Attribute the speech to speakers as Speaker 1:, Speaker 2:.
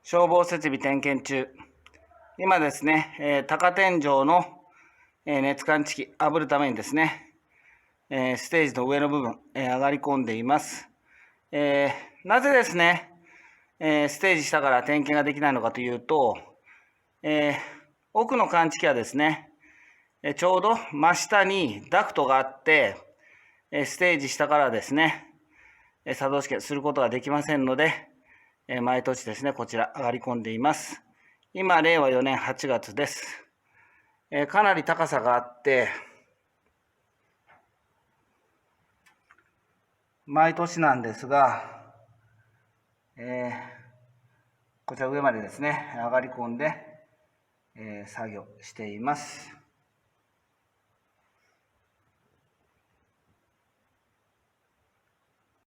Speaker 1: 消防設備点検中。今ですね、高天井の熱感知器炙るためにですね、ステージの上の部分、上がり込んでいます。なぜですね、ステージ下から点検ができないのかというと、奥の感知器はですね、ちょうど真下にダクトがあって、ステージ下からですね、作動試験することができませんので、毎年ですね、こちら上がり込んでいます。今、令和4年8月です。かなり高さがあって、毎年なんですが、こちら上までですね、上がり込んで、作業しています。